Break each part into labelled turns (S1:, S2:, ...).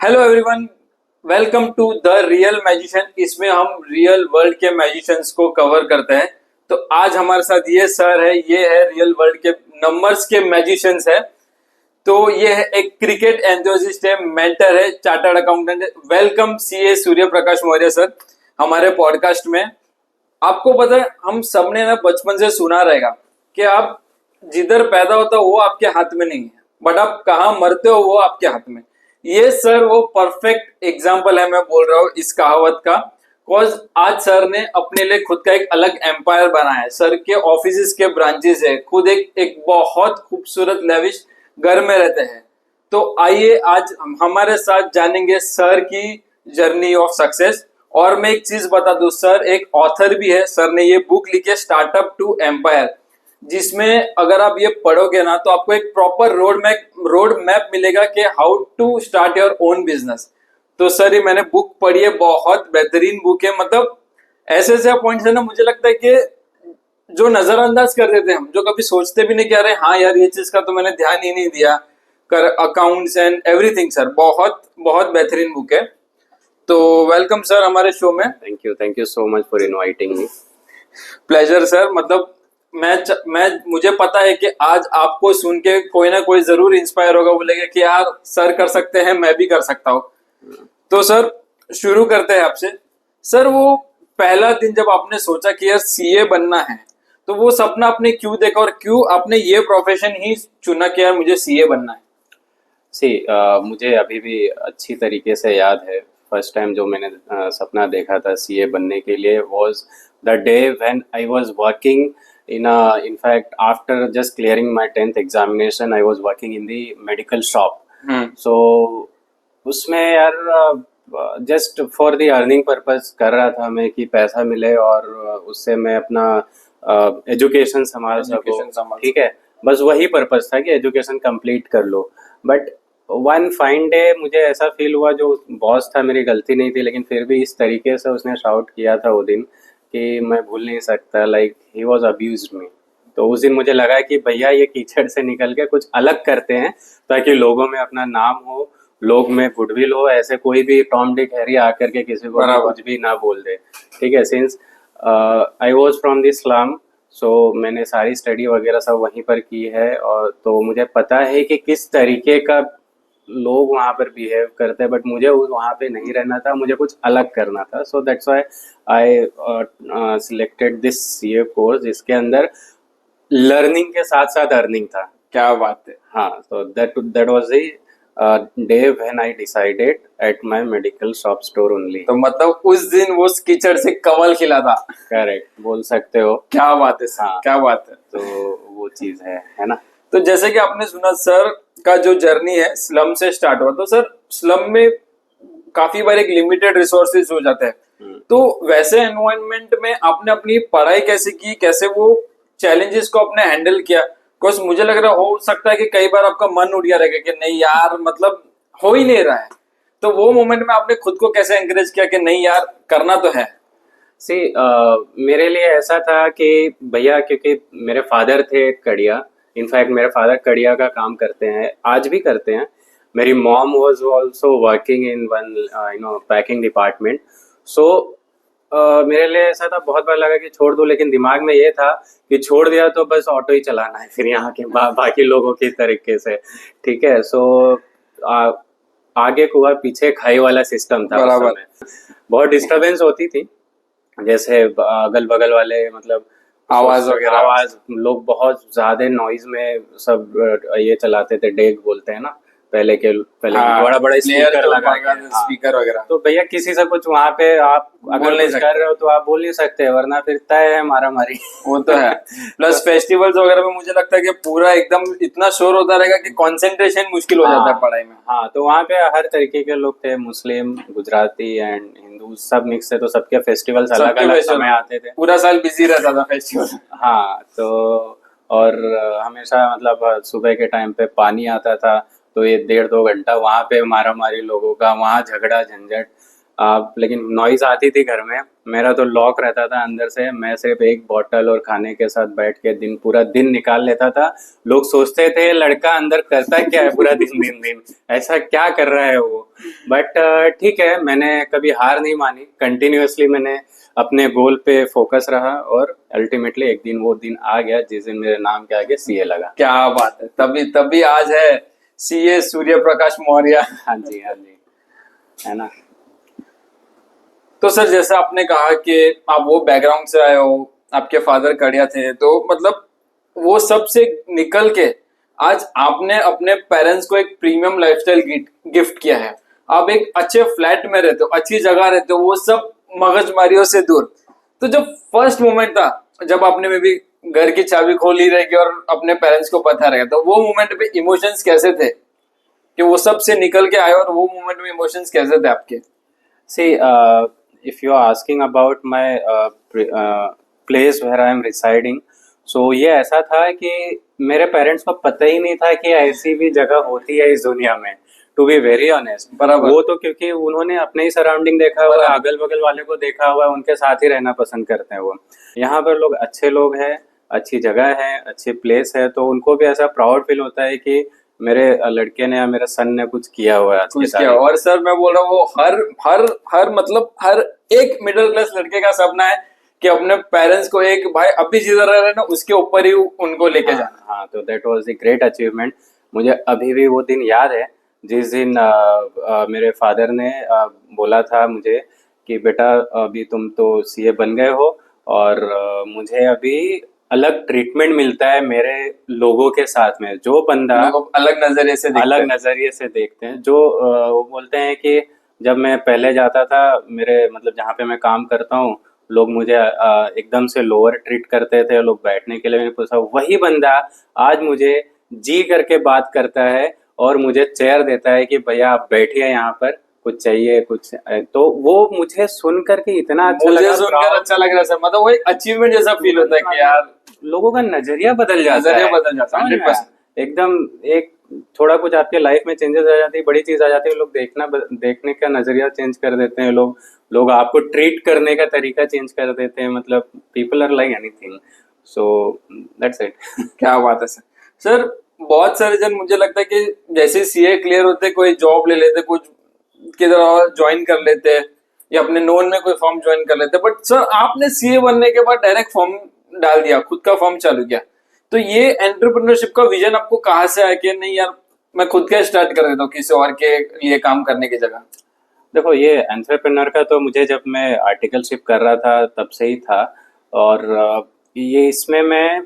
S1: Hello everyone, welcome to the real magician. इसमें हम real world के मैजिशियंस को कवर करते हैं। तो आज हमारे साथ ये सर है, ये है रियल वर्ल्ड के नंबर्स के मैजिशियंस है। तो ये है एक क्रिकेट एंथुसिस्ट है, मेंटर है, चार्टर्ड अकाउंटेंट है। Welcome CA Surya Prakash Maurya sir हमारे पॉडकास्ट में। आपको पता है, हम सबने ना बचपन से सुना रहेगा कि आप जिधर पैदा होता हो वो आपके हाथ में नहीं है, बट आप कहाँ मरते हो वो आपके हाथ में। ये सर वो परफेक्ट एग्जाम्पल है, मैं बोल रहा हूँ इस कहावत का। कॉज आज सर ने अपने लिए खुद का एक अलग एम्पायर बनाया है। सर के ऑफिस के ब्रांचेस है, खुद एक बहुत खूबसूरत लेविश घर में रहते हैं। तो आइए आज हमारे साथ जानेंगे सर की जर्नी ऑफ सक्सेस। और मैं एक चीज बता दूं, सर एक ऑथर भी है। सर ने ये बुक लिखी है स्टार्टअप टू एम्पायर, जिसमें अगर आप ये पढ़ोगे ना तो आपको एक प्रॉपर रोड मैप मिलेगा कि how to start your own business. तो सर ये मैंने बुक पढ़ी है, बहुत बेहतरीन बुक है। मतलब ऐसे ऐसे पॉइंट्स है ना, मुझे लगता है कि जो नजरअंदाज कर देते हैं हम, जो कभी सोचते भी नहीं कि अरे हाँ यार ये चीज का तो मैंने ध्यान ही नहीं दिया। कर अकाउंट्स एंड एवरीथिंग सर, बहुत बहुत बेहतरीन बुक है। तो वेलकम सर हमारे शो में।
S2: Thank you so much for inviting me.
S1: Pleasure sir. मतलब मैं मुझे पता है कि आज आपको सुन के कोई ना कोई जरूर इंस्पायर होगा, बोलेगा कि यार सर कर सकते हैं, मैं भी कर सकता हूँ। तो सर शुरू करते हैं आपसे। सर वो पहला दिन जब आपने सोचा कि यार सीए बनना है, तो वो सपना आपने क्यों देखा और क्यों आपने ये प्रोफेशन ही चुना कि यार मुझे सीए बनना है?
S2: मुझे अभी भी अच्छी तरीके से याद है, फर्स्ट टाइम जो मैंने सपना देखा था सीए बनने के लिए was the day when I was working in fact after just clearing my 10th examination I was working in the medical shop. So उसमें यार just for the earning purpose कर रहा था मैं कि पैसा मिले और उससे मैं अपना एजुकेशन संभाल सकूं। ठीक है, बस वही पर्पस था कि एजुकेशन कंप्लीट कर लो। बट वन फाइन डे मुझे ऐसा फील हुआ, जो बॉस था, मेरी गलती नहीं थी लेकिन फिर भी इस तरीके से उसने शाउट किया था वो दिन कि मैं भूल नहीं सकता। लाइक ही वॉज अब्यूज्ड मी। तो उस दिन मुझे लगा कि भैया ये कीचड़ से निकल के कुछ अलग करते हैं ताकि लोगों में अपना नाम हो, लोग में गुडविल हो। ऐसे कोई भी टॉम डिक हैरी आकर के किसी को कुछ भी ना बोल दे। ठीक है, since I was from the slum, so मैंने सारी स्टडी वगैरह सब वहीं पर की है। और तो मुझे पता है कि किस तरीके का लोग वहाँ पर बिहेव करते हैं। बट मुझे वहाँ पे नहीं रहना था, मुझे कुछ अलग करना था। So that's why I selected this CA course, जिसके अंदर लर्निंग के साथ साथ अर्निंग था।
S1: क्या बात है।
S2: हाँ, so that was the day when I decided at my medical shop store only.
S1: तो मतलब उस दिन वो कीचड़ से कमल खिला था।
S2: करेक्ट, बोल सकते हो।
S1: क्या बात है सर,
S2: हाँ,
S1: क्या बात है।
S2: तो वो चीज है ना।
S1: तो जैसे कि आपने सुना सर का जो जर्नी है स्लम से स्टार्ट हुआ, तो सर स्लम में काफी बार एक लिमिटेड रिसोर्सेज हो जाते हैं। तो वैसे एनवायरनमेंट में आपने अपनी पढ़ाई कैसे की, कैसे वो चैलेंजेस को आपने हैंडल किया? बिकॉज मुझे लग रहा हो सकता है कि कई बार आपका मन उठ गया रहेगा कि नहीं यार मतलब हो ही नहीं रहा है। तो वो मोमेंट में आपने खुद को कैसे एंकरेज किया कि नहीं यार करना तो है?
S2: सी मेरे लिए ऐसा था कि भैया, क्योंकि मेरे फादर थे कड़िया। इनफैक्ट मेरे फादर कड़िया का काम करते हैं, आज भी करते हैं। मेरी mom was also working in one packing department. So मेरे लिए ऐसा था, बहुत बार लगा कि छोड़ दूं, लेकिन दिमाग में ये था कि छोड़ दिया तो बस ऑटो ही चलाना है फिर यहाँ के बाकी लोगों की तरीके से। ठीक है, सो आगे कुआ पीछे खाई वाला सिस्टम था। उस समय बहुत डिस्टरबेंस होती थी, जैसे अगल बगल वाले मतलब
S1: आवाज वगैरह,
S2: आवाज, लोग बहुत ज्यादा नॉइज में सब ये चलाते थे, डेग बोलते हैं ना पहले बड़ा बड़ा स्पीकर लगा के।
S1: स्पीकर वगैरह।
S2: तो भैया किसी से कुछ वहाँ पे आप अगर कुछ कर रहे हो तो आप बोल नहीं सकते, वरना फिर तय है मारा मारी।
S1: वो तो है। प्लस फेस्टिवल्स वगैरह में मुझे लगता है कि पूरा एकदम इतना शोर होता रहेगा कि कंसंट्रेशन मुश्किल हो जाता है पढ़ाई में।
S2: हाँ, तो वहाँ पे हर तरीके के लोग थे, मुस्लिम, गुजराती एंड हिंदू, सब मिक्स थे। तो सबके फेस्टिवल्स अलग अलग समय आते थे,
S1: पूरा साल बिजी रहता था फेस्टिवल।
S2: हाँ, तो और हमेशा मतलब सुबह के टाइम पे पानी आता था, तो ये 1.5-2 घंटा वहाँ पे मारा मारी लोगों का, वहाँ झगड़ा झंझट। लेकिन नॉइज आती थी घर में, मेरा तो लॉक रहता था अंदर से, मैं सिर्फ एक बॉटल और खाने के साथ बैठ के पूरा दिन निकाल लेता था। लोग सोचते थे लड़का अंदर करता क्या है पूरा दिन दिन दिन, ऐसा क्या कर रहा है वो। बट ठीक है, मैंने कभी हार नहीं मानी, कंटिन्यूअसली मैंने अपने गोल पे फोकस रहा और अल्टीमेटली एक दिन वो दिन आ गया जिस दिन मेरे नाम के आगे सीए लगा।
S1: क्या बात है, तभी तभी आज है सीए सूर्य प्रकाश मौर्य।
S2: हाँ जी, हाँ जी, है ना।
S1: तो सर जैसे आपने कहा कि आप वो बैकग्राउंड से आए हो, आपके फादर कड़िया थे, तो मतलब वो सब से निकल के आज आपने अपने पेरेंट्स को एक प्रीमियम लाइफस्टाइल गिफ्ट किया है। आप एक अच्छे फ्लैट में रहते हो, अच्छी जगह रहते हो, वो सब मगजमारियों से दूर। तो जब फर्स्ट मोमेंट था, जब आपने मे बी घर की चाबी खोली रहेगी और अपने पेरेंट्स को पता रहेगा, तो वो मोमेंट पे इमोशंस कैसे थे कि वो सब से निकल के आए, और वो मोमेंट में इमोशंस कैसे थे आपके?
S2: See, if you are asking about my place where I am residing, so ये ऐसा था कि मेरे पेरेंट्स को पता ही नहीं था कि ऐसी भी जगह होती है इस दुनिया में, टू बी वेरी ऑनेस्ट।
S1: बराबर।
S2: वो तो क्योंकि उन्होंने अपने ही सराउंडिंग देखा हुआ है, अगल बगल वाले को देखा हुआ है, उनके साथ ही रहना पसंद करते हैं वो। यहाँ पर लोग अच्छे लोग हैं, अच्छी जगह है, अच्छी प्लेस है, तो उनको भी ऐसा प्राउड फील होता है कि मेरे लड़के ने या मेरे सन ने कुछ किया हुआ है आज के
S1: कुछ किया।
S2: तारीख में।
S1: और सर मैं बोल रहा हूँ, वो हर हर हर मतलब हर एक मिडिल क्लास लड़के का सपना है कि अपने पेरेंट्स को, एक भाई अभी जिधर रह रहे हैं ना उसके ऊपर ही उनको लेके जाना।
S2: हाँ, तो that was the great achievement. मुझे अभी भी वो दिन याद है जिस दिन मेरे फादर ने बोला था मुझे कि बेटा अभी तुम तो सीए बन गए हो और मुझे अभी अलग ट्रीटमेंट मिलता है मेरे लोगों के साथ में। जो बंदा
S1: लोग अलग नजरिए से देखते
S2: अलग
S1: हैं।
S2: नजरिए से देखते हैं, जो वो बोलते हैं कि जब मैं पहले जाता था मेरे मतलब जहाँ पे मैं काम करता हूँ, लोग मुझे एकदम से लोअर ट्रीट करते थे, लोग बैठने के लिए मैंने पूछा, वही बंदा आज मुझे जी करके बात करता है और मुझे चेयर देता है कि भैया आप बैठिए यहाँ पर, कुछ चाहिए कुछ। तो वो मुझे सुन करके इतना अच्छा
S1: मुझे
S2: लगा,
S1: सुनकर अच्छा लग रहा है सर। मतलब वो एक अचीवमेंट जैसा फील होता है कि यार
S2: लोगों का नजरिया बदल जाता
S1: नजरिया
S2: है,
S1: बदल जाता है।
S2: समझ में
S1: 100%।
S2: आया? एकदम एक थोड़ा कुछ आपके लाइफ में चेंजेस आ जाती है, बड़ी चीज आ जाती है, लोग देखने का नजरिया चेंज कर देते हैं, लोग आपको ट्रीट करने का तरीका चेंज कर देते हैं। मतलब people are like anything, so that's it.
S1: क्या बात है सर। सर बहुत सारे जन, मुझे लगता है कि जैसे सीए क्लियर होते कोई जॉब ले लेते, कुछ किधर और ज्वाइन कर लेते, या अपने नोन में कोई फॉर्म ज्वाइन कर लेते। बट सर आपने सीए बनने के बाद डायरेक्ट फॉर्म डाल दिया, खुद का फॉर्म चालू किया। तो ये एंटरप्रेन्योरशिप का विजन आपको कहाँ से आया कि नहीं यार मैं खुद का स्टार्ट कर देता हूँ किसी और के लिए काम करने की जगह?
S2: देखो, ये एंटरप्रेन्योर का तो मुझे जब मैं आर्टिकलशिप कर रहा था तब से ही था। और ये इसमें मैं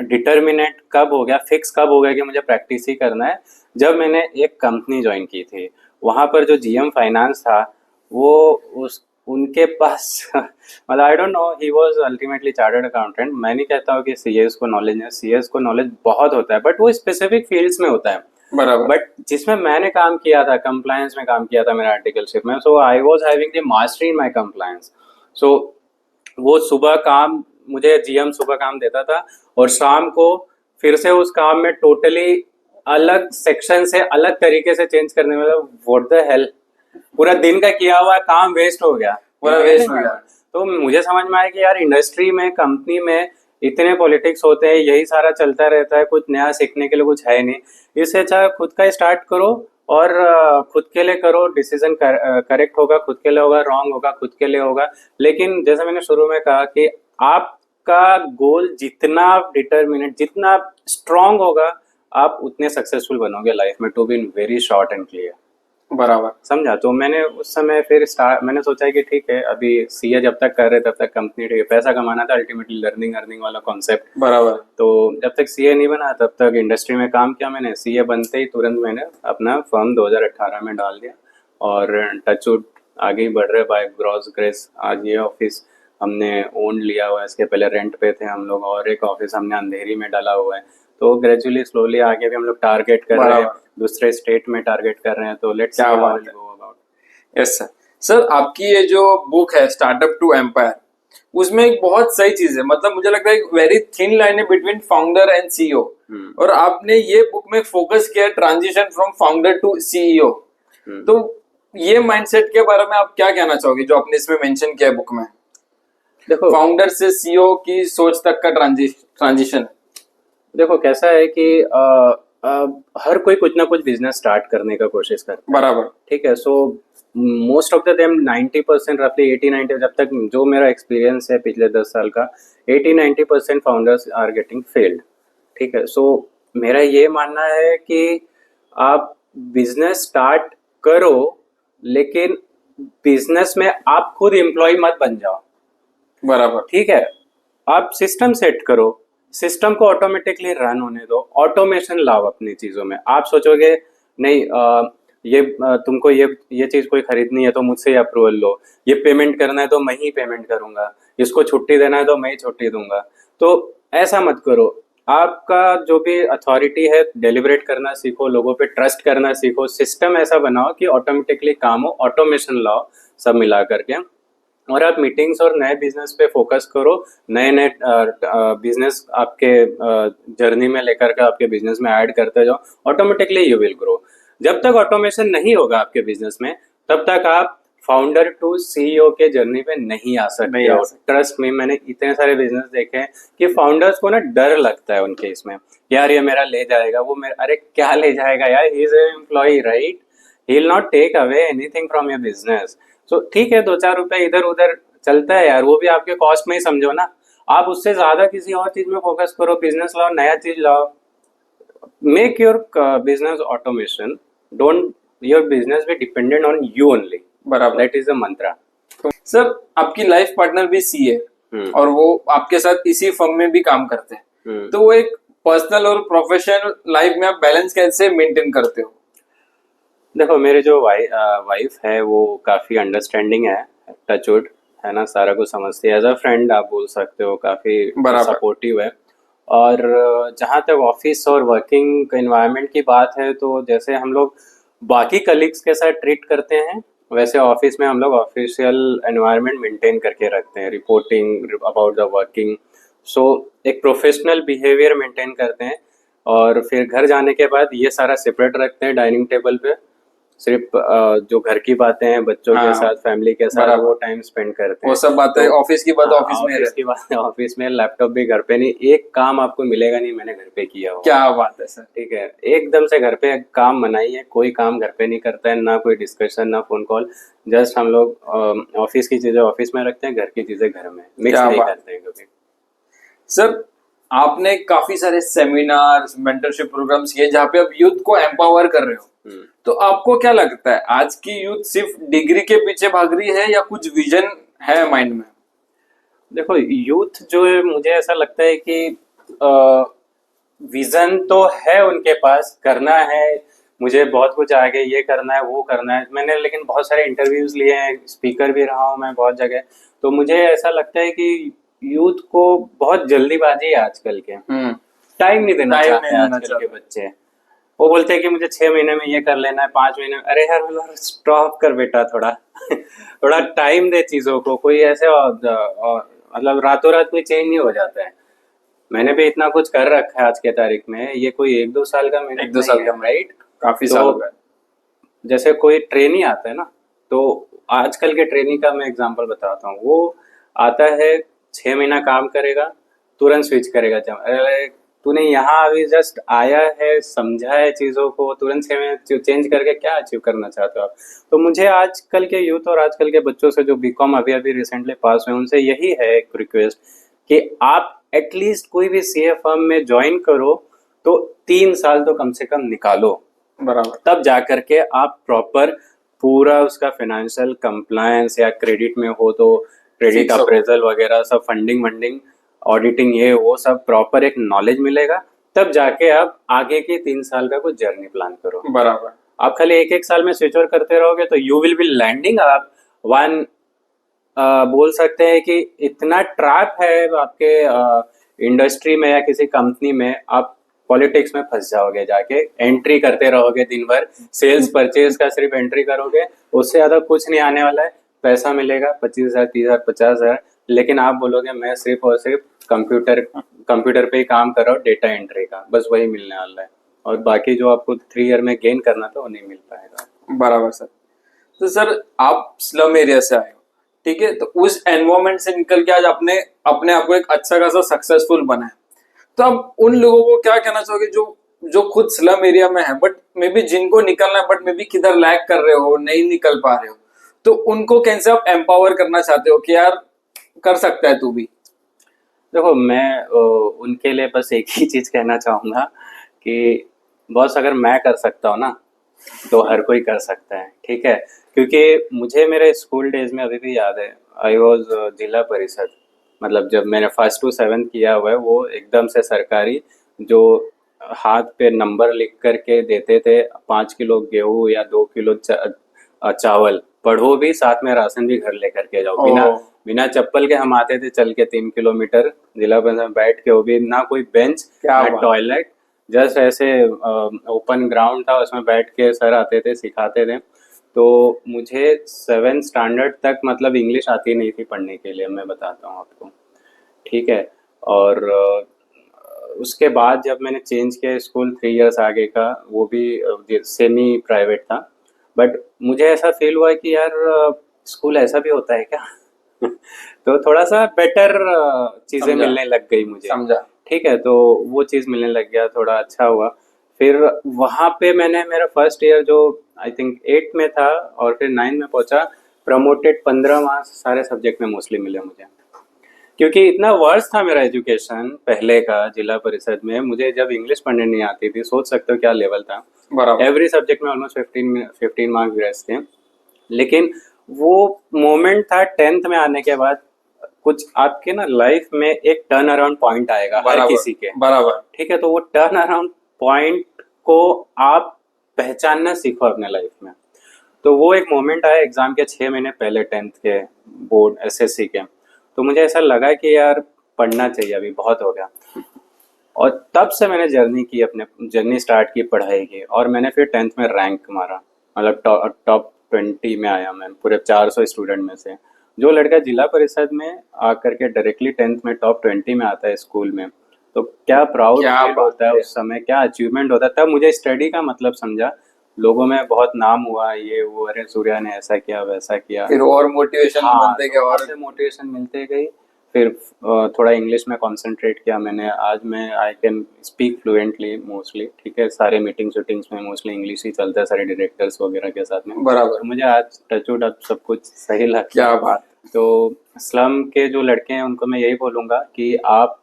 S2: डिटर्मिनेट कब हो गया, फिक्स कब हो गया कि मुझे प्रैक्टिस ही करना है, जब मैंने एक कंपनी ज्वाइन की थी। वहाँ पर जो जीएम फाइनेंस था वो उनके पास मतलब I don't know, he was ultimately chartered accountant. मैं नहीं कहता हूँ कि सीएस को नॉलेज है, सीएस को नॉलेज बहुत होता है, बट वो स्पेसिफिक फील्ड्स में होता है।
S1: बराबर।
S2: बट जिसमें मैंने काम किया था, कंप्लायंस में काम किया था मेरा आर्टिकलशिप में, so I was having the mastery in my compliance. So वो सुबह काम, मुझे जीएम सुबह काम देता था और शाम को फिर से उस काम में टोटली अलग सेक्शन से अलग तरीके से चेंज करने में, व्हाट द हेल, पूरा दिन का किया हुआ काम वेस्ट हो गया,
S1: पूरा वेस्ट हो गया।
S2: तो मुझे समझ में आया कि यार इंडस्ट्री में, कंपनी में इतने पॉलिटिक्स होते हैं, यही सारा चलता रहता है, कुछ नया सीखने के लिए कुछ है नहीं। इससे अच्छा खुद का स्टार्ट करो और खुद के लिए करो, डिसीजन करेक्ट होगा खुद के लिए होगा, रॉन्ग होगा खुद के लिए होगा। लेकिन जैसे मैंने शुरू में कहा कि आपका गोल जितना डिटर्मिनेट, जितना स्ट्रांग होगा, आप उतने सक्सेसफुल बनोगे लाइफ में, to be in very short and clear.
S1: बराबर।
S2: समझा? तो मैंने उस समय फिर मैंने सोचा कि ठीक है, अभी सीए जब तक कर रहे तब तक कंपनी, ठीक है, पैसा कमाना था अल्टीमेटली, लर्निंग अर्निंग वाला कॉन्सेप्ट।
S1: बराबर।
S2: तो जब तक सीए नहीं बना तब तक इंडस्ट्री में काम किया मैंने। सीए बनते ही तुरंत मैंने अपना फर्म 2018 में डाल दिया और टचवुड आगे ही बढ़ रहे बाय ग्रॉस ग्रेस। आज ये ऑफिस हमने ओन लिया हुआ है, इसके पहले रेंट पे थे हम लोग, और एक ऑफिस हमने अंधेरी में डाला हुआ है। तो ग्रेजुअली स्लोली आगे भी हम लोग टारगेट कर रहे हैं, दूसरे स्टेट में टारगेट कर रहे हैं। तो let's see how it go about.
S1: Yes sir. Sir आपकी ये जो बुक है स्टार्टअप टू एम्पायर, उसमें एक बहुत सही चीज है, मतलब मुझे लगता है एक वेरी थिन लाइन है बिटवीन फाउंडर एंड सीईओ। और आपने ये बुक में फोकस किया transition from founder to CEO. तो ये माइंडसेट के बारे में आप क्या कहना चाहोगे जो आपने इसमें मेंशन किया है बुक में?
S2: देखो
S1: फाउंडर से सीईओ की सोच तक का ट्रांजिशन।
S2: देखो कैसा है कि हर कोई कुछ ना कुछ बिजनेस स्टार्ट करने का कोशिश करता है,
S1: बराबर।
S2: ठीक है। So most of the time 90% रफली 80-90, जब तक जो मेरा एक्सपीरियंस है पिछले 10 साल का, 80-90% फाउंडर्स आर गेटिंग फेल्ड, ठीक है। सो मेरा ये मानना है कि आप बिजनेस स्टार्ट करो, लेकिन बिजनेस में आप खुद एम्प्लॉय मत बन जाओ,
S1: बराबर।
S2: ठीक है। आप सिस्टम सेट करो, सिस्टम को ऑटोमेटिकली रन होने दो, ऑटोमेशन लाओ अपनी चीजों में। आप सोचोगे नहीं तुमको ये चीज कोई खरीदनी है तो मुझसे ही अप्रूवल लो, ये पेमेंट करना है तो मैं ही पेमेंट करूंगा, इसको छुट्टी देना है तो मैं ही छुट्टी दूंगा, तो ऐसा मत करो। आपका जो भी अथॉरिटी है, डेलिब्रेट करना सीखो, लोगों पे ट्रस्ट करना सीखो, सिस्टम ऐसा बनाओ कि ऑटोमेटिकली काम हो, ऑटोमेशन लाओ सब मिला करके, और आप मीटिंग्स और नए बिजनेस पे फोकस करो। नए नए बिजनेस आपके जर्नी में लेकर के आपके बिजनेस में ऐड करते जाओ, ऑटोमेटिकली यू विल ग्रो। जब तक ऑटोमेशन नहीं होगा आपके बिजनेस में, तब तक आप फाउंडर टू सीईओ के जर्नी पे नहीं आ सकते हो। ट्रस्ट में, मैंने इतने सारे बिजनेस देखे हैं कि फाउंडर्स को ना डर लगता है उनके इसमें, यार ये मेरा ले जाएगा, वो मेरा, अरे क्या ले जाएगा यार, he is an employ, right, he will not take away anything from your business. So ठीक है, 2-4 रुपए इधर उधर चलता है यार, वो भी आपके कॉस्ट में ही समझो ना। आप उससे ज्यादा किसी और चीज में फोकस करो, बिजनेस लाओ, नया चीज लाओ, make your business automation, don't your business be dependent on you only,
S1: बराबर।
S2: दैट इज द मंत्रा।
S1: तो सर, आपकी लाइफ पार्टनर भी सीए और वो आपके साथ इसी फर्म में भी काम करते हैं, तो वो एक पर्सनल और प्रोफेशनल लाइफ में आप बैलेंस कैसे मेंटेन करते हो?
S2: देखो मेरे जो वाइफ है वो काफ़ी अंडरस्टैंडिंग है, टचवुड, है ना, सारा कुछ समझती है, एज अ फ्रेंड आप बोल सकते हो, काफ़ी
S1: बराबर।
S2: सपोर्टिव है। और जहाँ तक ऑफिस और वर्किंग एनवायरनमेंट की बात है, तो जैसे हम लोग बाकी कलीग्स के साथ ट्रीट करते हैं, वैसे ऑफिस में हम लोग ऑफिशियल एनवायरनमेंट मेंटेन करके रखते हैं, रिपोर्टिंग अबाउट द वर्किंग, सो एक प्रोफेशनल बिहेवियर मेंटेन करते हैं। और फिर घर जाने के बाद ये सारा सेपरेट रखते हैं डाइनिंग टेबल पे, सिर्फ जो घर की बातें हैं, बच्चों के साथ, फैमिली के साथ, वो टाइम स्पेंड करते हैं।
S1: वो सब बातें ऑफिस की बात ऑफिस में
S2: ऑफिस की बात ऑफिस में, लैपटॉप भी घर पे नहीं, एक काम आपको मिलेगा नहीं मैंने घर पे किया हो।
S1: क्या बात है सर।
S2: ठीक है, एकदम से घर पे काम मनाइए, कोई काम घर पे नहीं करता है, ना कोई डिस्कशन, ना फोन कॉल, जस्ट हम लोग ऑफिस की चीजें ऑफिस में रखते हैं, घर की चीजें घर में, मिक्स नहीं करते हैं कभी।
S1: सर, आपने काफी सारे सेमिनार, मेंटरशिप प्रोग्राम्स किए जहाँ पे आप यूथ को एम्पावर कर रहे हो, तो आपको क्या लगता है आज की यूथ सिर्फ डिग्री के पीछे भाग रही है या कुछ विजन है माइंड में?
S2: देखो यूथ जो है, मुझे ऐसा लगता है कि विजन तो है उनके पास, करना है, मुझे बहुत कुछ आगे ये करना है वो करना है, मैंने लेकिन बहुत सारे इंटरव्यूज लिए हैं, स्पीकर भी रहा हूँ मैं बहुत जगह, तो मुझे ऐसा लगता है कि यूथ को बहुत जल्दीबाजी है आजकल के, टाइम नहीं देना चाहते हैं आजकल के बच्चे। वो बोलते हैं कि मुझे 6 महीने में ये कर लेना है, 5 महीने में, अरे यार स्टॉप कर बेटा, थोड़ा थोड़ा टाइम दे चीजों को, कोई ऐसे मतलब रातों रात कोई चेंज नहीं हो जाता है। मैंने भी इतना कुछ कर रखा है आज के तारीख में, ये कोई 1-2 साल का, मैंने 1-2 साल का, राइट, काफी साल हो गए। जैसे कोई ट्रेनी आता है ना, तो आजकल के ट्रेनी का मैं एग्जांपल बताता हूँ, वो आता है 6 महीना काम करेगा, तुरंत स्विच करेगा, अरे तूने यहाँ अभी जस्ट आया है, समझा है चीज़ों को, तुरंत 6 महीने चेंज करके क्या अचीव करना चाहते हो आप? तो मुझे आजकल के यूथ और आजकल के बच्चों से जो बीकॉम अभी अभी रिसेंटली पास हुए, उनसे यही है एक रिक्वेस्ट कि आप एटलीस्ट कोई भी सीए फर्म में ज्वाइन करो तो 3 साल तो कम से कम निकालो, बराबर, तब जा करके आप प्रॉपर पूरा उसका फाइनेंशियल कंप्लायंस, या क्रेडिट में हो तो क्रेडिट अप्रेजल वगैरह सब, फंडिंग वंडिंग, ऑडिटिंग, ये वो सब प्रॉपर एक नॉलेज मिलेगा, तब जाके आप आगे के 3 साल का कुछ जर्नी प्लान करो। बराबर, आप खाली एक साल में स्विच ओवर करते रहोगे तो यू विल बी लैंडिंग आप वन, बोल सकते हैं कि इतना ट्रैप है आपके इंडस्ट्री में या किसी कंपनी में, आप पॉलिटिक्स में फंस जाओगे, जाके एंट्री करते रहोगे दिन भर, सेल्स परचेज का सिर्फ एंट्री करोगे, उससे ज्यादा कुछ नहीं आने वाला है, पैसा मिलेगा 25,000, 30,000, 50,000, लेकिन आप बोलोगे मैं सिर्फ और सिर्फ कंप्यूटर पे ही काम कर रहा हूँ, डेटा एंट्री का, बस वही मिलने वाला है, और बाकी जो आपको 3 ईयर में गेन करना था वो नहीं मिल पाएगा। बराबर सर।
S1: तो सर आप स्लम एरिया से आए हो, ठीक है, तो उस एनवायरमेंट से निकल के आज अपने अपने आप को एक अच्छा खासा सक्सेसफुल बना है। तो आप उन लोगों को क्या कहना चाहोगे जो जो खुद स्लम एरिया में है बट मे बी जिनको निकलना है बट मे बी किधर लैग कर रहे हो, नहीं निकल पा रहे हो, तो उनको कैसे आप एम्पावर करना चाहते हो कि यार कर सकता है तू भी?
S2: देखो मैं उनके लिए बस एक ही चीज़ कहना चाहूँगा कि बॉस अगर मैं कर सकता हूँ ना तो हर कोई कर सकता है, ठीक है। क्योंकि मुझे मेरे स्कूल डेज में अभी भी याद है, आई वॉज जिला परिषद, मतलब जब मैंने फर्स्ट टू सेवन्थ किया हुआ है वो एकदम से सरकारी, जो हाथ पे नंबर लिख करके देते थे, 5 किलो गेहूँ या 2 किलो चावल, पढ़ो भी साथ में राशन भी घर लेकर के जाओ, बिना
S1: ओह,
S2: बिना चप्पल के हम आते थे चल के 3 किलोमीटर जिला परिषद में बैठ के, वो भी ना कोई बेंच
S1: क्या
S2: ना
S1: बात।
S2: टॉयलेट, जस्ट ऐसे ओपन ग्राउंड था, उसमें बैठ के सर आते थे सिखाते थे। तो मुझे 7th स्टैंडर्ड तक मतलब इंग्लिश आती नहीं थी पढ़ने के लिए, मैं बताता हूँ आपको, ठीक है। और उसके बाद जब मैंने चेंज किया स्कूल 3 इयर्स आगे का, वो भी सेमी प्राइवेट था, बट मुझे ऐसा फील हुआ कि यार स्कूल ऐसा भी होता है क्या तो थोड़ा सा बेटर चीज़ें
S1: समझा,
S2: मिलने लग गई मुझे,
S1: समझा।
S2: ठीक है। तो वो चीज़ मिलने लग गया, थोड़ा अच्छा हुआ। फिर वहाँ पे मैंने मेरा फर्स्ट ईयर जो आई थिंक 8 में था और फिर 9 में पहुँचा, प्रमोटेड 15 मार्क्स सारे सब्जेक्ट में मोस्टली मिले मुझे, क्योंकि इतना वर्स था मेरा एजुकेशन पहले का जिला परिषद में। मुझे जब इंग्लिश पढ़ने नहीं आती थी, सोच सकते हो क्या लेवल था।
S1: बराबर।
S2: एवरी सब्जेक्ट में ऑलमोस्ट 15 मार्क्स ग्रेस थे। लेकिन वो मोमेंट था 10th में आने के बाद, कुछ आपके ना लाइफ में एक टर्न अराउंड पॉइंट आएगा हर
S1: बराबर,
S2: किसी के,
S1: बराबर।
S2: ठीक है। तो वो टर्न अराउंड पॉइंट को आप पहचानना सीखो अपने लाइफ में। तो वो एक मोमेंट आया एग्जाम के 6 महीने पहले, 10th के बोर्ड एसएससी के। तो मुझे ऐसा लगा कि यार पढ़ना चाहिए, अभी बहुत हो गया। और तब से मैंने जर्नी की, अपने जर्नी स्टार्ट की पढ़ाई की, और मैंने फिर 10th में रैंक मारा, मतलब टॉप 20 में आया मैं पूरे 400 स्टूडेंट में से। जो लड़का जिला परिषद में आकर के डायरेक्टली 10th में टॉप 20 में आता है स्कूल में, तो क्या प्राउड
S1: क्या
S2: फील
S1: बात
S2: होता है
S1: है।
S2: उस समय, क्या अचीवमेंट होता है। तब मुझे स्टडी का मतलब समझा, लोगों में बहुत नाम हुआ, ये वो, अरे सूर्या ने ऐसा किया वैसा किया।
S1: फिर और मोटिवेशन
S2: हाँ,
S1: बनते
S2: तो
S1: गए
S2: वहाँ
S1: और
S2: से मोटिवेशन मिलते गई। फिर थोड़ा इंग्लिश में कंसंट्रेट किया मैंने, आज मैं I can speak fluently mostly, ठीक है। सारे मीटिंग्स वीटिंग्स में मोस्टली इंग्लिश ही चलता है, सारे डायरेक्टर्स वगैरह के साथ में।
S1: बराबर।
S2: तो मुझे आज टचवुड अब सब कुछ सही लगता
S1: क्या
S2: है।
S1: बात।
S2: तो स्लम के जो लड़के हैं उनको मैं यही बोलूँगा कि आप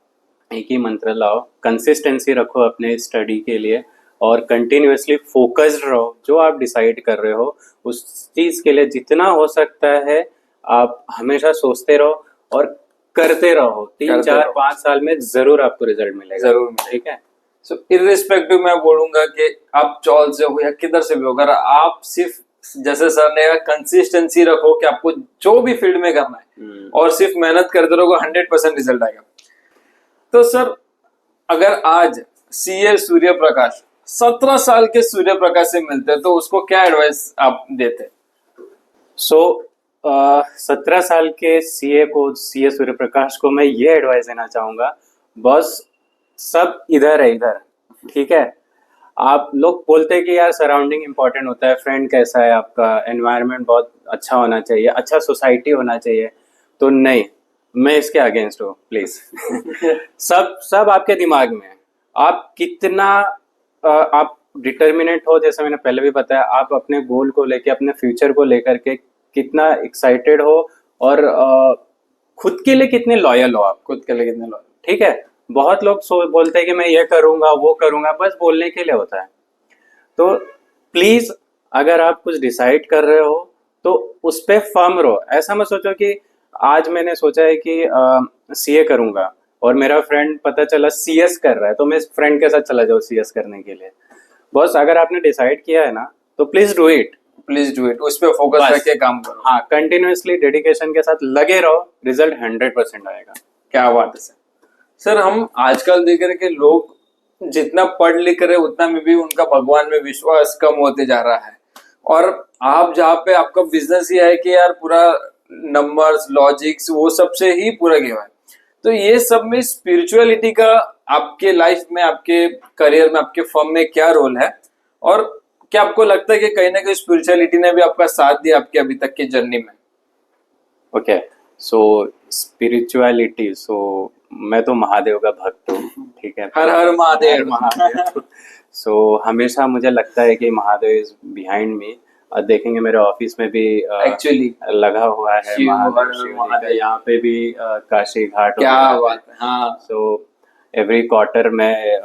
S2: एक ही मंत्र लाओ, कंसिस्टेंसी रखो अपने स्टडी के लिए, और कंटिन्यूअसली फोकस्ड रहो। जो आप डिसाइड कर रहे हो उस चीज़ के लिए जितना हो सकता है आप हमेशा सोचते रहो और करते रहो। तीन
S1: करते
S2: चार
S1: रहो।
S2: 5 साल में ज़रूर आपको रिजल्ट मिलेगा,
S1: जरूर मिलेगा।
S2: ठीक है।
S1: सो इर्रिस्पेक्टिव मैं बोलूंगा कि आप चौल से हो या किधर से भी हो, अगर आप सिर्फ जैसे सर ने कंसिस्टेंसी रखो कि आपको जो भी फील्ड में करना है और सिर्फ मेहनत करते रहोगे 100% रिजल्ट आएगा। तो सर अगर आज सीए सूर्य प्रकाश 17 साल के सूर्य प्रकाश से मिलते तो उसको क्या एडवाइस आप देते?
S2: सो 17 साल के सीए को, सीए सूर्य प्रकाश को मैं ये एडवाइस देना चाहूँगा, बस सब इधर है इधर, ठीक है। आप लोग बोलते हैं कि यार सराउंडिंग इंपॉर्टेंट होता है, फ्रेंड कैसा है आपका, एनवायरनमेंट बहुत अच्छा होना चाहिए, अच्छा सोसाइटी होना चाहिए। तो नहीं, मैं इसके अगेंस्ट हूँ, प्लीज सब सब आपके दिमाग में है। आप कितना आप डिटर्मिनेट हो, जैसे मैंने पहले भी बताया, आप अपने गोल को लेके, अपने फ्यूचर को लेकर के कितना एक्साइटेड हो, और खुद के लिए कितने लॉयल हो आप,
S1: खुद के लिए कितने लोग?
S2: ठीक है। बहुत लोग बोलते हैं कि मैं ये करूंगा वो करूंगा, बस बोलने के लिए होता है। तो प्लीज अगर आप कुछ डिसाइड कर रहे हो तो उस पर फर्म रहो। ऐसा मत सोचो कि आज मैंने सोचा है कि सीए करूंगा और मेरा फ्रेंड पता चला सीएस कर रहा है, तो मैं फ्रेंड के साथ चला जाऊँ सीएस करने के लिए। बस अगर आपने डिसाइड किया है ना तो please do it,
S1: please do it, उस पर फोकस
S2: बस।
S1: करके काम करो।
S2: हाँ, कंटिन्यूअसली डेडिकेशन के साथ लगे रहो, रिजल्ट 100% आएगा।
S1: क्या बात है सर। सर हम आजकल देख रहे हैं कि लोग जितना पढ़ लिख रहे उतना में भी उनका भगवान में विश्वास कम होते जा रहा है, और आप जहाँ पे आपका बिजनेस ही है कि यार पूरा नंबर्स लॉजिक्स वो सब से ही पूरा गया है, तो ये सब में स्पिरिचुअलिटी का आपके लाइफ में, आपके करियर में, आपके फर्म में क्या रोल है, और क्या आपको लगता है कि कहीं ना कहीं स्पिरिचुअलिटी ने भी आपका साथ दिया आपके अभी तक की जर्नी में?
S2: ओके, सो स्पिरिचुअलिटी, सो मैं तो महादेव का भक्त हूँ, ठीक है।
S1: हर हर
S2: हर
S1: महादेव।
S2: महादेव। सो हमेशा मुझे लगता है कि महादेव इज बिहाइंड मी। देखेंगे मेरे ऑफिस में भी
S1: एक्चुअली
S2: लगा हुआ है
S1: शिव
S2: महादेव,
S1: हर
S2: शिव जी का।
S1: महादेव।
S2: यहाँ पे भी काशी घाट
S1: क्या
S2: वगैरह है।
S1: बात है, हाँ।
S2: सो एवरी क्वार्टर मैं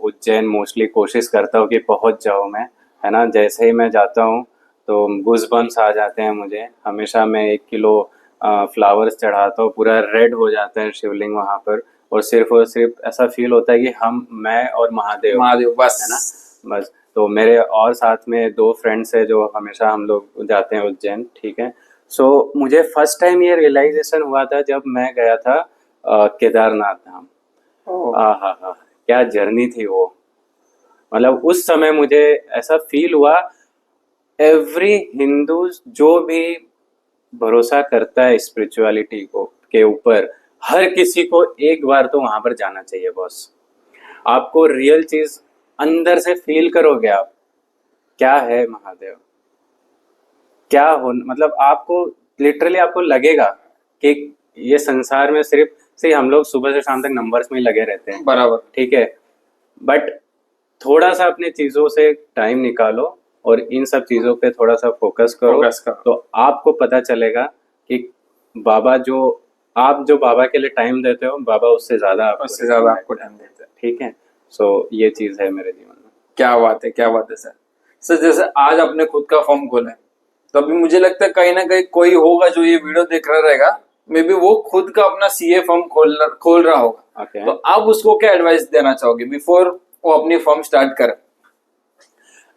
S2: उज्जैन मोस्टली कोशिश करता हूँ कि पहुँच जाऊँ मैं, है ना। जैसे ही मैं जाता हूँ तो गूज़बम्प्स आ जाते हैं मुझे। हमेशा मैं 1 किलो फ्लावर्स चढ़ाता हूँ, पूरा रेड हो जाता है शिवलिंग वहाँ पर, और सिर्फ ऐसा फील होता है कि मैं और महादेव,
S1: महादेव बस।
S2: है ना, बस। तो मेरे और साथ में 2 फ्रेंड्स हैं जो हमेशा हम लोग जाते हैं उज्जैन, ठीक है। सो मुझे फर्स्ट टाइम ये रियलाइजेशन हुआ था जब मैं गया था केदारनाथ धाम।
S1: ओह,
S2: हाँ, क्या जर्नी थी वो। मतलब उस समय मुझे ऐसा फील हुआ, एवरी हिंदू जो भी भरोसा करता है स्पिरिचुअलिटी को के ऊपर, हर किसी को एक बार तो वहां पर जाना चाहिए बॉस। आपको रियल चीज अंदर से फील करोगे आप, क्या है महादेव, क्या हो, मतलब आपको लिटरली आपको लगेगा कि ये संसार में सिर्फ से हम लोग सुबह से शाम तक नंबर्स में ही लगे रहते हैं,
S1: बराबर।
S2: ठीक है। बट थोड़ा सा अपनी चीजों से टाइम निकालो और इन सब चीजों पे थोड़ा सा फोकस करो,
S1: फोकस करो।
S2: तो आपको पता चलेगा कि बाबा जो आप जो बाबा के लिए टाइम देते हो, बाबा उससे ज्यादा
S1: आपको टाइम देते हैं।
S2: ठीक है। सो ये चीज है मेरे जीवन में।
S1: क्या बात है, क्या बात है सर। सर जैसे आज आपने खुद का फॉर्म खोला है, तो अभी मुझे लगता है कहीं ना कहीं कोई होगा जो ये वीडियो देख रहा रहेगा, मे बी वो खुद का अपना सीए फर्म खोल रहा होगा।
S2: Okay.
S1: तो आप उसको क्या एडवाइस देना चाहोगे बिफोर वो अपनी फर्म स्टार्ट करे?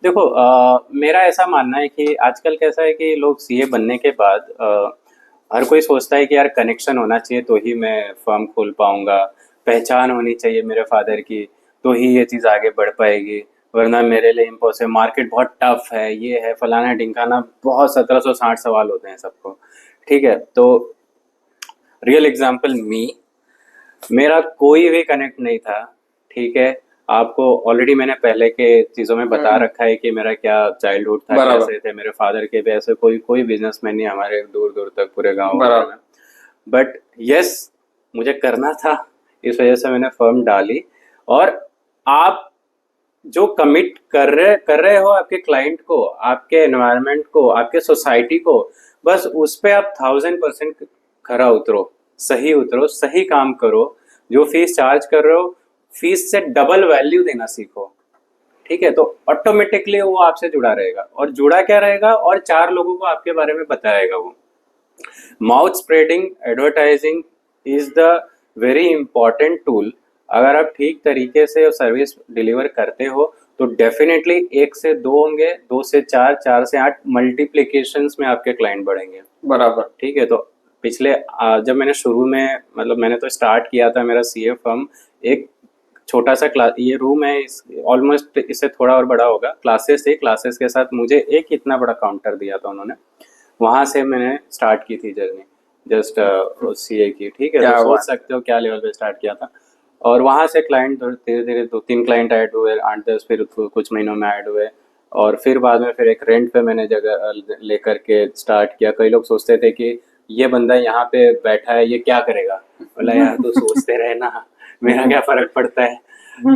S2: देखो, मेरा ऐसा मानना है कि आजकल कैसा है कि लोग सीए बनने के बाद हर कोई सोचता है कि यार कनेक्शन होना चाहिए तो ही मैं फर्म खोल पाऊंगा, पहचान होनी चाहिए मेरे फादर की तो ही ये चीज़ आगे बढ़ पाएगी, वरना मेरे लिए इम्पॉसिबल, मार्केट बहुत टफ है, ये है फलाना ढिमकाना, बहुत 1760 सवाल होते हैं सबको, ठीक है। तो रियल एग्जाम्पल मेरा कोई भी कनेक्ट नहीं था, ठीक है। आपको ऑलरेडी मैंने पहले के चीज़ों में बता रखा है कि मेरा क्या चाइल्डहुड था,
S1: बराबर।
S2: कैसे थे मेरे फादर के भी, ऐसे कोई बिजनेसमैन नहीं हमारे दूर दूर तक पूरे गाँव
S1: बराबर।
S2: में। बट यस, मुझे करना था, इस वजह से मैंने फर्म डाली। और आप जो कमिट कर रहे हो आपके क्लाइंट को, आपके एनवायरनमेंट को, आपके सोसाइटी को, बस उस पे आप 1000% खरा उतरो, सही उतरो, सही काम करो। जो फीस चार्ज कर रहे हो, फीस से डबल वैल्यू देना सीखो, ठीक है। तो ऑटोमेटिकली वो आपसे जुड़ा रहेगा, और जुड़ा क्या रहेगा, और 4 लोगों को आपके बारे में बताएगा वो। Mouth spreading advertising is the very important tool. अगर आप ठीक तरीके से सर्विस डिलीवर करते हो तो डेफिनेटली 1 से 2 होंगे, 2 से 4, 4 से 8 मल्टीप्लीकेशंस में आपके क्लाइंट बढ़ेंगे,
S1: बराबर।
S2: ठीक है। तो पिछले जब मैंने शुरू में, मतलब मैंने तो स्टार्ट किया था मेरा सीए फर्म, एक छोटा सा क्लास, ये रूम है, ऑलमोस्ट इससे थोड़ा और बड़ा होगा, क्लासेस थे, क्लासेस के साथ मुझे एक इतना बड़ा काउंटर दिया था उन्होंने, वहां से मैंने स्टार्ट की थी जर्नी, जस्ट सीए की, ठीक है। तो सोच सकते हो क्या लेवल पे स्टार्ट किया था। और वहां से क्लाइंट धीरे धीरे 2-3 क्लाइंट ऐड हुए, 8-10 फिर कुछ महीनों में ऐड हुए, और फिर बाद में फिर एक रेंट पे मैंने जगह लेकर के स्टार्ट किया। कई लोग सोचते थे कि ये बंदा यहाँ पे बैठा है, ये क्या करेगा, बोला यार तू सोचते रहे ना, मेरा क्या फर्क पड़ता है।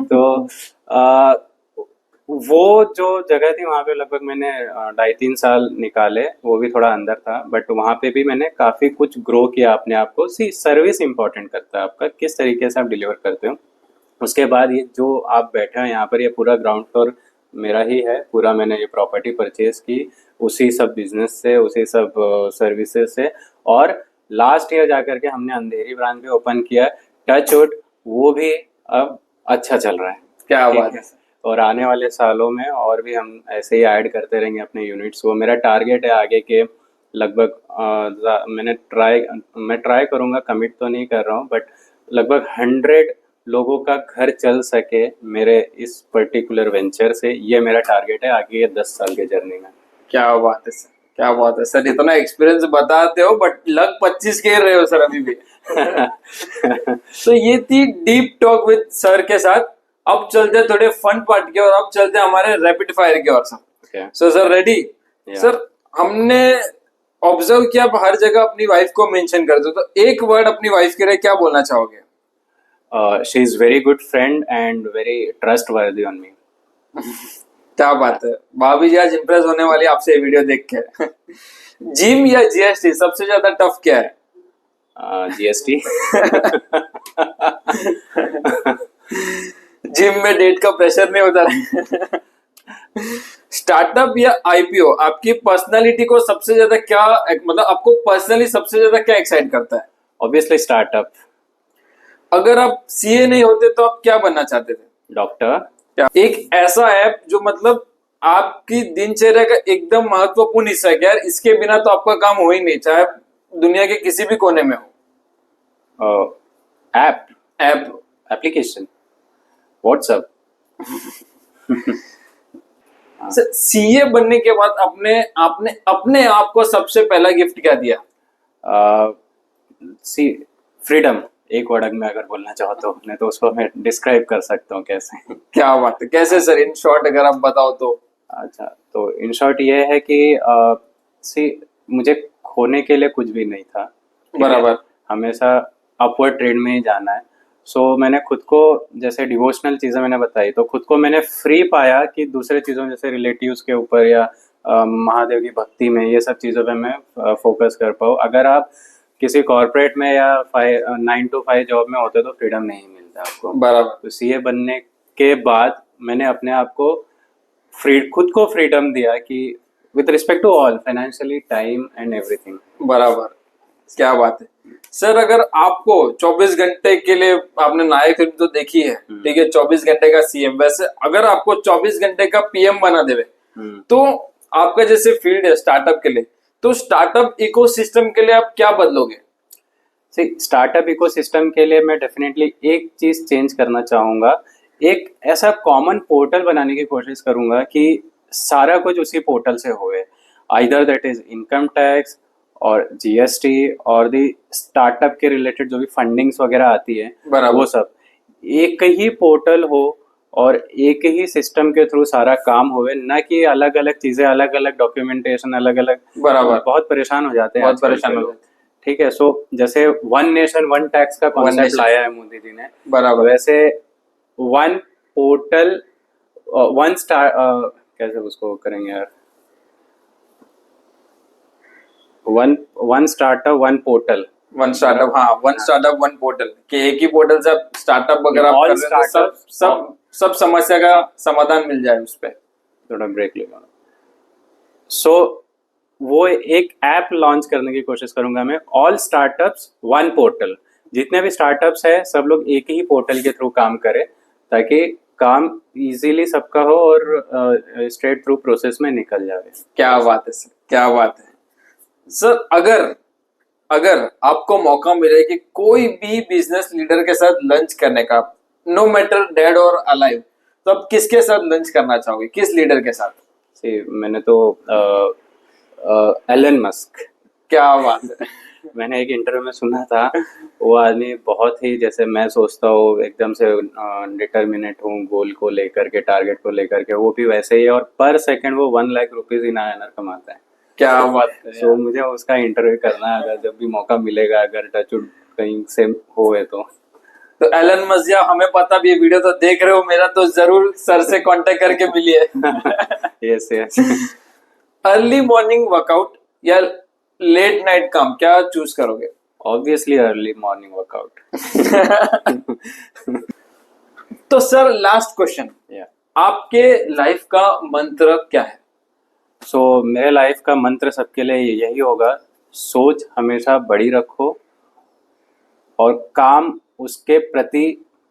S2: तो आ, वो जो जगह थी वहाँ पे लगभग मैंने 2.5-3 साल निकाले, वो भी थोड़ा अंदर था, बट वहाँ पे भी मैंने काफ़ी कुछ ग्रो किया अपने आप को। सी सर्विस इंपॉर्टेंट करता है आपका, किस तरीके से आप डिलीवर करते हो। उसके बाद ये जो आप बैठे हो यहाँ पर, ये पूरा ग्राउंड फ्लोर मेरा ही है, पूरा मैंने ये प्रॉपर्टी परचेज की उसी सब बिजनेस से, उसी सब सर्विसेज से। और लास्ट ईयर जाकर के हमने अंधेरी ब्रांच भी ओपन किया, टच वुड, वो भी अब अच्छा चल रहा है।
S1: क्या बात है।
S2: और आने वाले सालों में और भी हम ऐसे ही ऐड करते रहेंगे अपने यूनिट्स को। मेरा टारगेट है आगे के लगभग मैं ट्राई करूँगा, कमिट तो नहीं कर रहा हूँ, बट लगभग 100 लोगों का घर चल सके मेरे इस पर्टिकुलर वेंचर से, ये मेरा टारगेट है आगे 10 साल के जर्नी में।
S1: क्या बात है सर, क्या बात है सर। इतना एक्सपीरियंस बताते हो बट लग 25 के रहे हो सर अभी भी। तो ये थी डीप टॉक विद सर के साथ। अब चलते थोड़े फन पार्ट की और अब चलते हमारे रैपिड फायर की ओर sir.
S2: Okay.
S1: So sir ready?
S2: Yeah.
S1: Sir हमने ऑब्जर्व किया आप हर जगह अपनी वाइफ को मेंशन करते हो, तो एक वर्ड अपनी वाइफ के लिए क्या बोलना चाहोगे?
S2: She is very good friend and very trustworthy on me.
S1: क्या बात है, भाभी जी आज इम्प्रेस होने वाली आपसे ये वीडियो देख के। जिम या जीएसटी सबसे ज्यादा टफ क्या है?
S2: GST.
S1: जिम में डेट का प्रेशर नहीं होता। स्टार्टअप या आईपीओ आपकी पर्सनालिटी को सबसे ज्यादा क्या, मतलब आपको पर्सनली सबसे ज्यादा क्या एक्साइट करता है?
S2: Obviously startup.
S1: अगर आप सीए नहीं होते तो आप क्या बनना चाहते थे?
S2: Doctor.
S1: एक ऐसा ऐप जो मतलब आपकी दिनचर्या का एकदम महत्वपूर्ण हिस्सा है कि यार इसके बिना तो आपका काम हो ही नहीं, चाहे दुनिया के किसी भी कोने में हो।
S2: App.
S1: App,
S2: Application. WhatsApp.
S1: CA बनने के बाद आपने अपने आप को सबसे पहला गिफ्ट क्या दिया?
S2: सी फ्रीडम, एक वर्ड में अगर बोलना चाहो तो, नहीं तो उसको मैं डिस्क्राइब कर सकता हूँ कैसे।
S1: क्या बात है, कैसे सर, इन शॉर्ट अगर आप बताओ तो।
S2: अच्छा, तो इन शॉर्ट ये है कि सी मुझे खोने के लिए कुछ भी नहीं था,
S1: बराबर,
S2: हमेशा अपवर्ड ट्रेंड में ही जाना है। सो मैंने खुद को, जैसे डिवोशनल चीज़ें मैंने बताई, तो खुद को मैंने फ्री पाया कि दूसरे चीज़ों जैसे रिलेटिव्स के ऊपर या महादेव की भक्ति में, ये सब चीज़ों पे मैं फोकस कर पाऊँ। अगर आप किसी कॉर्पोरेट में या 9 to 5 जॉब में होते तो फ्रीडम नहीं मिलता आपको।
S1: बराबर।
S2: तो सीए बनने के बाद मैंने अपने आप को खुद को फ्रीडम दिया कि with respect to all, financially, time and everything.
S1: बराबर, क्या बात है सर। अगर आपको 24 घंटे के लिए, आपने नायक फिल्म तो देखी है, ठीक है, 24 घंटे का सीएम, वैसे अगर आपको 24 घंटे का पीएम बना देवे तो आपका जैसे फील्ड है स्टार्टअप के लिए, तो स्टार्टअप इकोसिस्टम के लिए आप क्या बदलोगे?
S2: स्टार्टअप इकोसिस्टम के लिए मैं डेफिनेटली एक चीज चेंज करना चाहूंगा, एक ऐसा कॉमन पोर्टल बनाने की कोशिश करूंगा कि सारा कुछ उसी पोर्टल से होए, either that is income tax और जीएसटी और दी स्टार्टअप के रिलेटेड जो भी फंडिंग्स वगैरह आती है, वो सब एक ही पोर्टल हो और एक ही सिस्टम के थ्रू सारा काम होवे, ना कि अलग अलग चीजें, अलग अलग डॉक्यूमेंटेशन, अलग अलग।
S1: बराबर,
S2: बहुत परेशान हो जाते हैं,
S1: बहुत परेशान हो जाते हैं।
S2: ठीक है, सो जैसे वन नेशन वन टैक्स का कॉन्सेप्ट लाया है मोदी जी ने,
S1: बराबर,
S2: वैसे वन पोर्टल, वन स्टार, कैसे उसको करेंगे यार, one startup one portal,
S1: one startup, हाँ, वन स्टार्टअप वन पोर्टल, कि एक ही पोर्टल से स्टार्टअप वगैरह आप कर रहे हैं तो सब समस्या का समाधान मिल जाए उस पे।
S2: थोड़ा ब्रेक लेगा। सो वो एक ऐप लॉन्च करने की कोशिश करूंगा मैं, ऑल स्टार्टअप्स वन पोर्टल। जितने भी स्टार्टअप्स है सब लोग एक ही पोर्टल के थ्रू काम करें, ताकि काम इजीली सबका हो और स्ट्रेट थ्रू प्रोसेस में निकल जाए।
S1: क्या बात है सर, क्या बात है सर। अगर आपको मौका मिले कि कोई भी बिजनेस लीडर के साथ लंच करने का, नो मैटर डेड और अलाइव, तो आप किसके साथ लंच करना चाहोगे, किस लीडर के साथ?
S2: मैंने तो एलन मस्क।
S1: क्या बात है।
S2: मैंने एक इंटरव्यू में सुना था, वो आदमी बहुत ही, जैसे मैं सोचता हूँ एकदम से डिटर्मिनेट हूँ गोल को लेकर के, टारगेट को लेकर के, वो भी वैसे ही है, और पर सेकंड वो 1 लाख रुपीज इन INR कमाता है।
S1: क्या बात है।
S2: सो मुझे उसका इंटरव्यू करना है, अगर जब भी मौका मिलेगा, अगर टचवुड कहीं से होए तो
S1: एलन मस्क, हमें पता भी, वीडियो तो देख रहे हो मेरा, तो जरूर सर से कांटेक्ट करके मिलिए।
S2: Yes yes.
S1: Early morning workout या लेट नाइट काम, क्या चूज करोगे?
S2: Obviously early morning workout.
S1: तो सर लास्ट क्वेश्चन, आपके लाइफ का मंत्र क्या है?
S2: सो मेरे लाइफ का मंत्र सबके लिए यही होगा, सोच हमेशा बड़ी रखो और काम उसके प्रति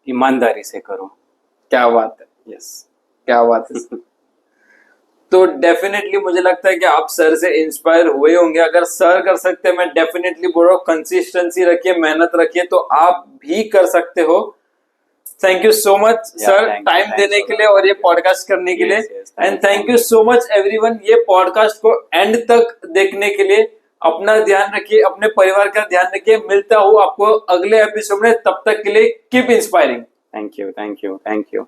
S2: ईमानदारी से करो।
S1: क्या बात है।
S2: यस,
S1: क्या बात है। तो डेफिनेटली मुझे लगता है कि आप सर से इंस्पायर हुए होंगे। अगर सर कर सकते हैं, मैं डेफिनेटली बोल रहा हूँ, कंसिस्टेंसी रखिए, मेहनत रखिए, तो आप भी कर सकते हो। Thank you so much sir, time देने के लिए और ये पॉडकास्ट करने के लिए, and thank you so much everyone ये पॉडकास्ट को एंड तक देखने के लिए। अपना ध्यान रखिए, अपने परिवार का ध्यान रखिए। मिलता हूँ आपको अगले एपिसोड में, तब तक के लिए keep inspiring.
S2: Thank you, thank you, thank you.